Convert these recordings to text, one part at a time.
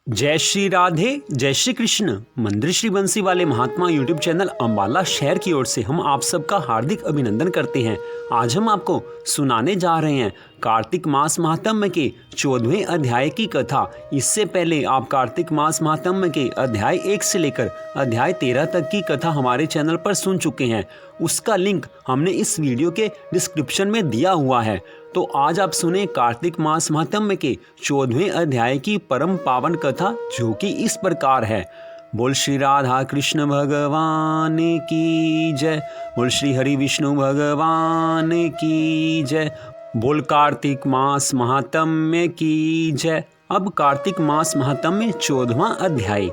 जय श्री राधे, जय श्री कृष्ण। मंदिर श्री बंसी वाले महात्मा यूट्यूब चैनल अम्बाला शहर की ओर से हम आप सबका हार्दिक अभिनंदन करते हैं। आज हम आपको सुनाने जा रहे हैं कार्तिक मास महात्म्य के 14वें अध्याय की कथा। इससे पहले आप कार्तिक मास महात्म्य के अध्याय 1 से लेकर अध्याय 13 तक की कथा हमारे चैनल पर सुन चुके हैं। उसका लिंक हमने इस वीडियो के डिस्क्रिप्शन में दिया हुआ है। तो आज आप सुने कार्तिक मास महात्म्य के 14वें अध्याय की परम पावन कथा, जो कि इस प्रकार है। बोल श्री राधा कृष्ण भगवान की जय। बोल श्री हरि विष्णु भगवान की जय। बोल कार्तिक मास महात्म्य की जय। अब कार्तिक मास महात्म्य 14वां अध्याय।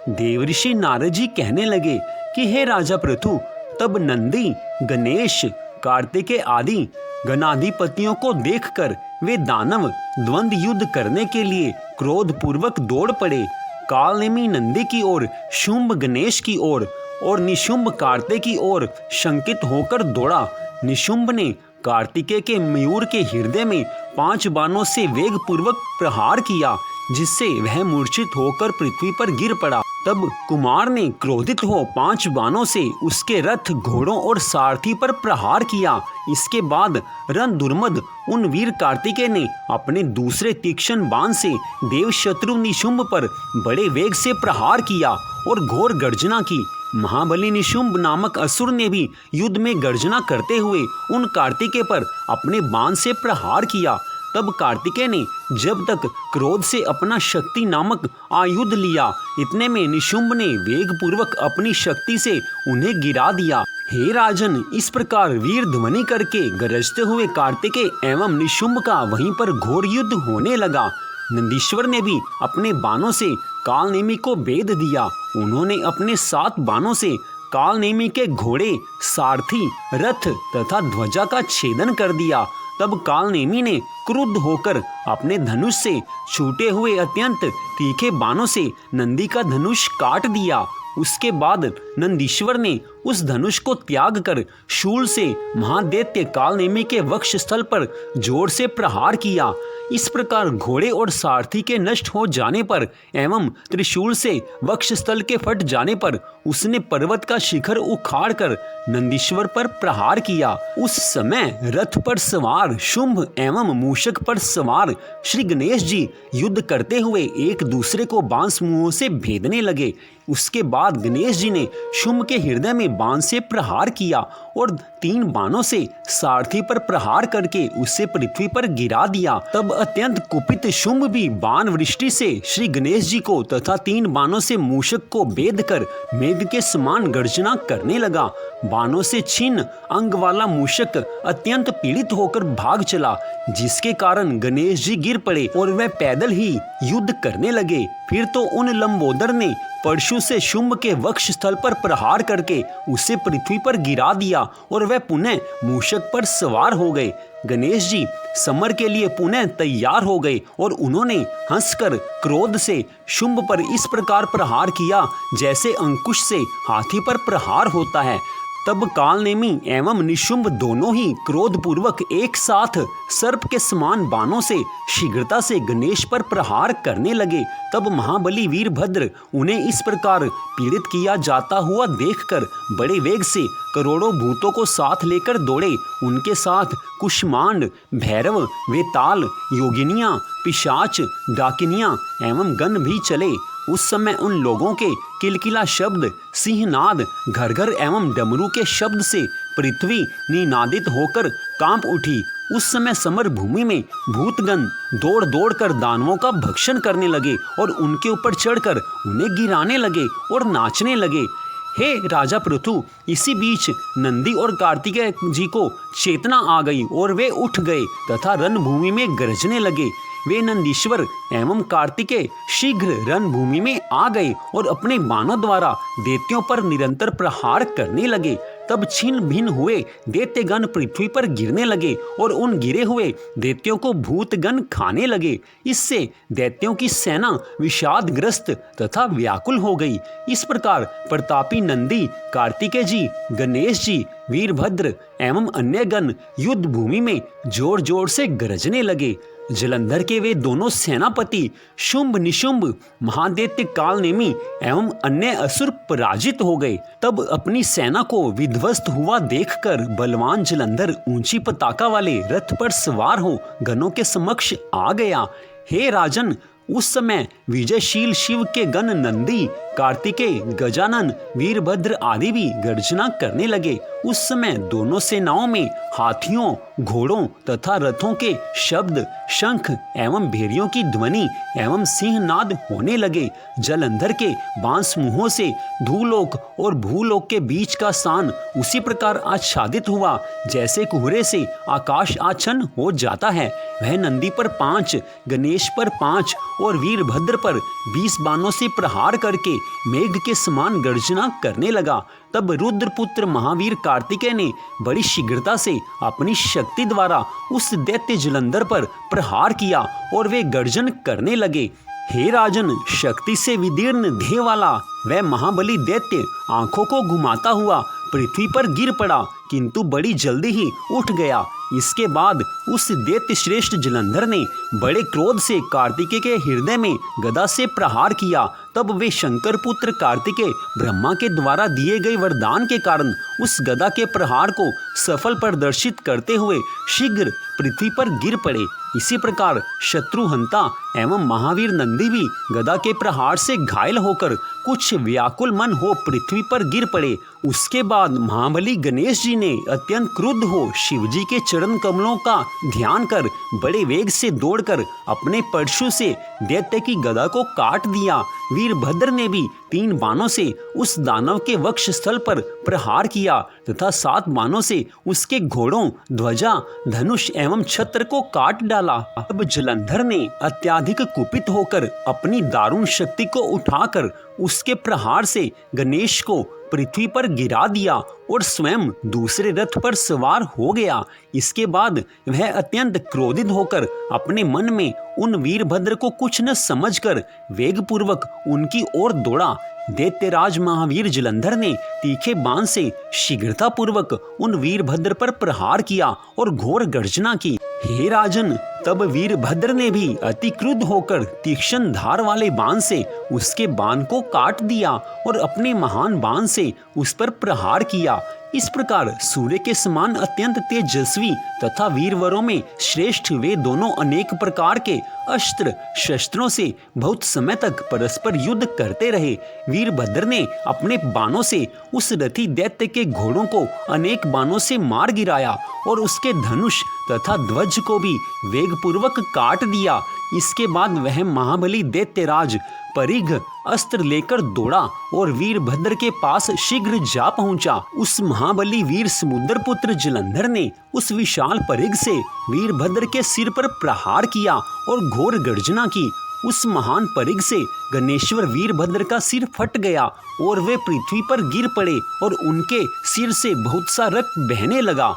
देवऋषि नारद जी कहने लगे कि हे राजा पृथु, तब नंदी, गणेश, कार्तिकेय आदि गणाधिपतियों को देखकर वे दानव द्वंद्व युद्ध करने के लिए क्रोध पूर्वक दौड़ पड़े। कालनेमी नंदी की ओर, शुंभ गणेश की ओर और निशुंभ कार्तिक की ओर शंकित होकर दौड़ा। निशुंभ ने कार्तिकेय के मयूर के हृदय में 5 बाणों से वेग पूर्वक प्रहार किया, जिससे वह मूर्छित होकर पृथ्वी पर गिर पड़ा। तब कुमार ने क्रोधित हो 5 बाणों से उसके रथ, घोड़ों और सारथी पर प्रहार किया। इसके बाद रण दुर्मद उन वीर कार्तिकेय ने अपने दूसरे तीक्ष्ण बाण से देव शत्रु निशुंभ पर बड़े वेग से प्रहार किया और घोर गर्जना की। महाबली निशुंभ नामक असुर ने भी युद्ध में गर्जना करते हुए उन कार्तिकेय पर अपने बाण से प्रहार किया। तब कार्तिकेय ने जब तक क्रोध से अपना शक्ति नामक आयुध लिया, इतने में निशुंभ ने वेग पूर्वक अपनी शक्ति से उन्हें गिरा दिया। हे राजन, इस प्रकार वीर ध्वनि करके गरजते हुए कार्तिकेय एवं निशुंभ का वहीं पर घोर युद्ध होने लगा। नंदीश्वर ने भी अपने बाणों से कालनेमी को भेद दिया। उन्होंने अपने 7 बाणों से कालनेमी के घोड़े, सारथी, रथ तथा ध्वजा का छेदन कर दिया। तब कालनेमी ने क्रुद्ध होकर अपने धनुष से छूटे हुए अत्यंत तीखे बाणों से नंदी का धनुष काट दिया। उसके बाद नंदीश्वर ने उस धनुष को त्याग कर शूल से महादैत्य कालनेमी के वक्ष स्थल पर जोर से प्रहार किया। इस प्रकार घोड़े और सारथी के नष्ट हो जाने पर एवं त्रिशूल से वक्ष स्थल के फट जाने पर उसने पर्वत का शिखर उखाड़ कर नंदीश्वर पर प्रहार किया। उस समय रथ पर सवार शुंभ एवं मूषक पर सवार श्री गणेश जी युद्ध करते हुए एक दूसरे को बाण समूहों से भेदने लगे। उसके बाद गणेश जी ने शुंभ के हृदय में बाण से प्रहार किया और 3 बाणों से सारथी पर प्रहार करके उसे पृथ्वी पर गिरा दिया। तब अत्यंत कुपित शुंभ भी बाण वृष्टि से श्री गणेश जी को तथा 3 बाणों से मूषक को भेद कर मेघ के समान गर्जना करने लगा। बाणों से छीन अंग वाला मूषक अत्यंत पीड़ित होकर भाग चला, जिसके कारण गणेश जी गिर पड़े और वह पैदल ही युद्ध करने लगे। फिर तो उन लंबोदर ने परशु से शुंभ के वक्ष स्थल पर प्रहार करके उसे पृथ्वी पर गिरा दिया और वह पुनः मूषक पर सवार हो गए। गणेश जी समर के लिए पुनः तैयार हो गए और उन्होंने हंसकर क्रोध से शुंभ पर इस प्रकार प्रहार किया, जैसे अंकुश से हाथी पर प्रहार होता है। तब कालनेमी एवं निशुंभ दोनों ही क्रोध पूर्वक एक साथ सर्प के समान बाणों से शीघ्रता से गणेश पर प्रहार करने लगे। तब महाबली वीरभद्र उन्हें इस प्रकार पीड़ित किया जाता हुआ देखकर बड़े वेग से करोड़ों भूतों को साथ लेकर दौड़े। उनके साथ कुष्मांड, भैरव, वेताल, योगिनियां, पिशाच, डाकिनियां एवं गण भी चले। उस समय उन लोगों के किलकिला शब्द, सिंहनाद, घरघर एवं डमरू के शब्द से पृथ्वी निनादित होकर कांप उठी। उस समय समर भूमि में भूतगण दौड़ दौड़ कर दानवों का भक्षण करने लगे और उनके ऊपर चढ़कर उन्हें गिराने लगे और नाचने लगे। हे राजा पृथु, इसी बीच नंदी और कार्तिकेय जी को चेतना आ गई और वे उठ गए तथा रणभूमि में गरजने लगे। वे नंदीश्वर एवं कार्तिकेय शीघ्र रणभूमि में आ गए और अपने बाणों द्वारा दैत्यों पर निरंतर प्रहार करने लगे। तब छिन्न भिन्न हुए दैत्यगण पृथ्वी पर गिरने लगे और उन गिरे हुए दैत्यों को भूतगण खाने लगे। इससे दैत्यों की सेना विषादग्रस्त तथा व्याकुल हो गई। इस प्रकार प्रतापी नंदी, कार्तिकेय जी, गणेश जी, वीरभद्र एवं अन्य गण युद्ध भूमि में जोर जोर से गरजने लगे। जलंधर के वे दोनों सेनापति शुंभ निशुंभ, महादैत्य कालनेमी एवं अन्य असुर पराजित हो गए। तब अपनी सेना को विध्वस्त हुआ देखकर बलवान जलंधर ऊंची पताका वाले रथ पर सवार हो गणों के समक्ष आ गया। हे राजन, उस समय विजयशील शिव के गण नंदी, कार्तिकेय, गजानन, वीरभद्र आदि भी गर्जना करने लगे। उस समय दोनों सेनाओं में हाथियों, घोड़ों तथा रथों के शब्द, शंख एवं भेरियों की ध्वनि एवं सिंहनाद होने लगे। जलंधर के बांस मुंहों से धूलोक और भूलोक के बीच का स्थान उसी प्रकार आच्छादित हुआ जैसे कोहरे से आकाश आच्छन्न हो जाता है। वह नंदी पर 5, गणेश पर 5 और वीरभद्र पर 20 बाणों से प्रहार करके मेघ के समान गर्जना करने लगा। तब रुद्रपुत्र महावीर कार्तिकेय ने बड़ी शीघ्रता से अपनी शक्ति द्वारा उस दैत्य जलंधर पर प्रहार किया और वे गर्जन करने लगे। हे राजन, शक्ति से विदीर्ण देह वाला वह महाबली दैत्य आंखों को घुमाता हुआ पृथ्वी पर गिर पड़ा, किंतु बड़ी जल्दी ही उठ गया। इसके बाद उस दैत्य श्रेष्ठ जलंधर ने बड़े क्रोध से कार्तिकेय के हृदय में गदा से प्रहार किया। तब वे शंकर पुत्र कार्तिकेय ब्रह्मा के द्वारा दिए गए वरदान के कारण उस गदा के प्रहार को सफल प्रदर्शित करते हुए शीघ्र पृथ्वी पर गिर पड़े। इसी प्रकार शत्रुहंता एवं महावीर नंदी भी गदा के प्रहार से घायल होकर कुछ व्याकुल मन हो पृथ्वी पर गिर पड़े। उसके बाद महाबली गणेश जी ने अत्यंत क्रुद्ध हो शिवजी के चरण कमलों का ध्यान कर बड़े वेग से दौड़कर अपने परशु से दैत्य की गदा को काट दिया। वीरभद्र ने भी 3 बाणों से उस दानव के वक्ष स्थल पर प्रहार किया तथा 7 बाणों से उसके घोड़ों, ध्वजा, धनुष एवं छत्र को काट डाला। अब जलंधर ने अत्याधिक कुपित होकर अपनी दारुण शक्ति को उठाकर उसके प्रहार से गणेश को पृथ्वी पर गिरा दिया और स्वयं दूसरे रथ पर सवार हो गया। इसके बाद वह अत्यंत क्रोधित होकर अपने मन में उन वीरभद्र को कुछ न समझकर वेगपूर्वक उनकी ओर दौड़ा। दैत्यराज महावीर जलंधर ने तीखे बाण से शीघ्रता पूर्वक उन वीरभद्र पर प्रहार किया और घोर गर्जना की। हे राजन, तब वीरभद्र ने भी अति क्रुद्ध होकर तीक्ष्ण धार वाले बाण से उसके बाण को काट दिया और अपने महान बाण से उस पर प्रहार किया। इस प्रकार सूर्य के समान अत्यंत तेजस्वी तथा वीरवरों में श्रेष्ठ वे दोनों अनेक प्रकार के अस्त्र शस्त्रों से बहुत समय तक परस्पर युद्ध करते रहे। वीरभद्र ने अपने बाणों से उस रथी दैत्य के घोड़ों को अनेक बाणों से मार गिराया और उसके धनुष तथा ध्वज को भी वेगपूर्वक काट दिया। इसके बाद वह महाबली दैत्यराज परिघ अस्त्र लेकर दौड़ा और वीरभद्र के पास शीघ्र जा पहुंचा। उस महाबली वीर समुद्रपुत्र जलंधर ने उस विशाल परिघ से वीरभद्र के सिर पर प्रहार किया और घोर गर्जना की। उस महान परिघ से गणेश्वर वीरभद्र का सिर फट गया और वे पृथ्वी पर गिर पड़े और उनके सिर से बहुत सा रक्त बहने लगा।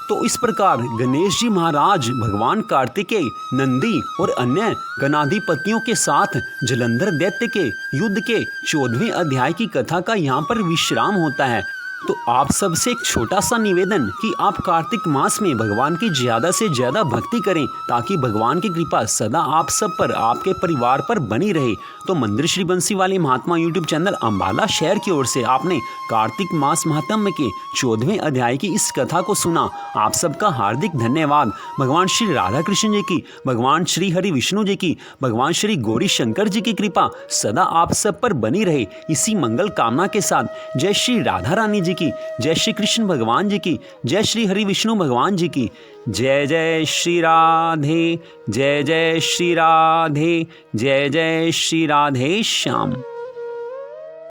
तो इस प्रकार गणेश जी महाराज भगवान कार्तिकेय, नंदी और अन्य गणाधिपतियों के साथ जलंधर दैत्य के युद्ध के 14वें अध्याय की कथा का यहाँ पर विश्राम होता है। तो आप सबसे एक छोटा सा निवेदन कि आप कार्तिक मास में भगवान की ज़्यादा से ज़्यादा भक्ति करें ताकि भगवान की कृपा सदा आप सब पर, आपके परिवार पर बनी रहे। तो मंदिर श्री बंसी वाले महात्मा यूट्यूब चैनल अम्बाला शहर की ओर से आपने कार्तिक मास महात्म्य के 14वें अध्याय की इस कथा को सुना। आप सबका हार्दिक धन्यवाद। भगवान श्री राधा कृष्ण जी की, भगवान श्री हरि विष्णु जी की, भगवान श्री गौरी शंकर जी की कृपा सदा आप सब पर बनी रहे। इसी मंगल कामना के साथ जय श्री राधा रानी जी की, जय श्री कृष्ण भगवान जी की, जय श्री हरि विष्णु भगवान जी की। जय जय श्री राधे, जय जय श्री राधे, जय जय श्री राधे श्याम।